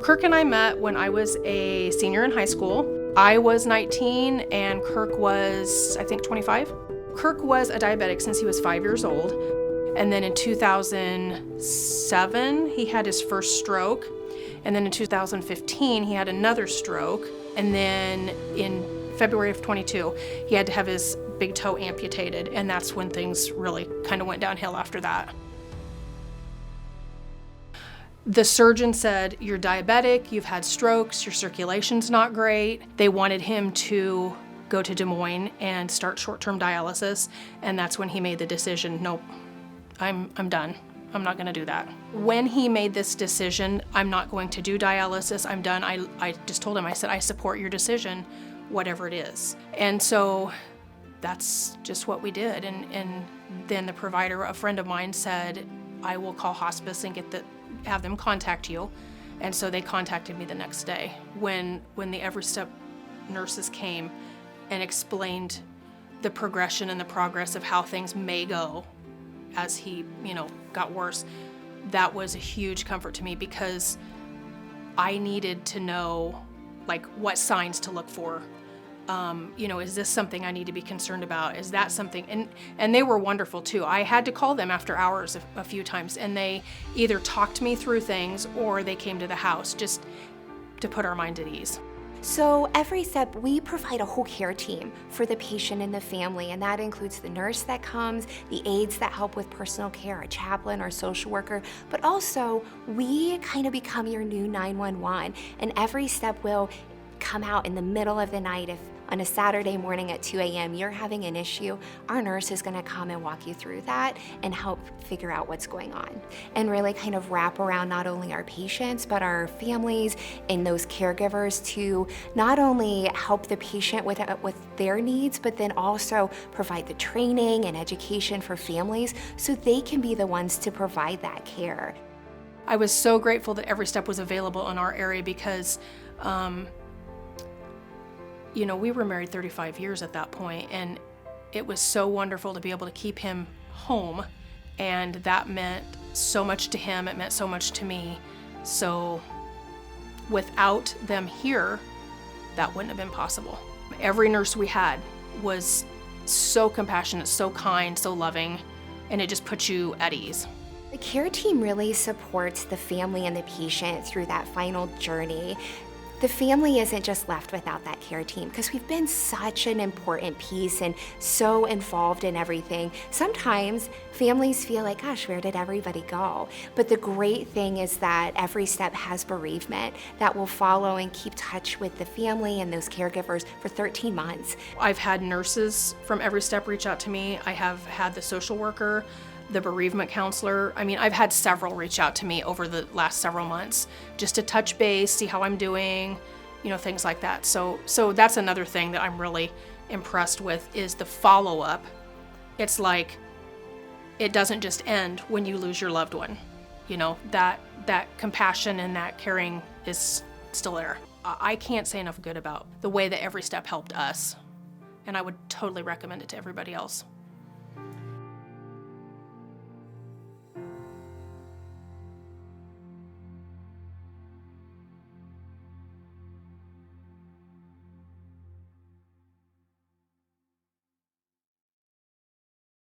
Kirk and I met when I was a senior in high school. I was 19 and Kirk was, I think, 25. Kirk was a diabetic since he was 5 years old. And then in 2007, he had his first stroke. And then in 2015, he had another stroke. And then in February of 22, he had to have his big toe amputated. And that's when things really kind of went downhill after that. The surgeon said, you're diabetic, you've had strokes, your circulation's not great. They wanted him to go to Des Moines and start short-term dialysis, and that's when he made the decision, nope, I'm done. I'm not gonna do that. When he made this decision, I'm not going to do dialysis, I'm done, I just told him, I said, I support your decision, whatever it is. And so that's just what we did. And then the provider, a friend of mine, said, I will call hospice and have them contact you. And so they contacted me the next day when the EveryStep nurses came and explained the progression and the progress of how things may go as he, got worse. That was a huge comfort to me because I needed to know what signs to look for. Is this something I need to be concerned about? Is that something? And they were wonderful too. I had to call them after hours a few times, and they either talked me through things or they came to the house just to put our mind at ease. So EveryStep, we provide a whole care team for the patient and the family, and that includes the nurse that comes, the aides that help with personal care, a chaplain or social worker, but also we kind of become your new 911, and EveryStep will come out in the middle of the night. If on a Saturday morning at 2 a.m. you're having an issue, our nurse is gonna come and walk you through that and help figure out what's going on and really kind of wrap around not only our patients, but our families and those caregivers to not only help the patient with their needs, but then also provide the training and education for families so they can be the ones to provide that care. I was so grateful that EveryStep was available in our area because we were married 35 years at that point, and it was so wonderful to be able to keep him home, and that meant so much to him, it meant so much to me. So without them here, that wouldn't have been possible. Every nurse we had was so compassionate, so kind, so loving, and it just put you at ease. The care team really supports the family and the patient through that final journey. The family isn't just left without that care team because we've been such an important piece and so involved in everything. Sometimes families feel like, gosh, where did everybody go? But the great thing is that EveryStep has bereavement that will follow and keep touch with the family and those caregivers for 13 months. I've had nurses from EveryStep reach out to me. I have had the social worker, the bereavement counselor. I've had several reach out to me over the last several months just to touch base, see how I'm doing, things like that. So that's another thing that I'm really impressed with is the follow-up. It's like it doesn't just end when you lose your loved one. That compassion and that caring is still there. I can't say enough good about the way that EveryStep helped us, and I would totally recommend it to everybody else.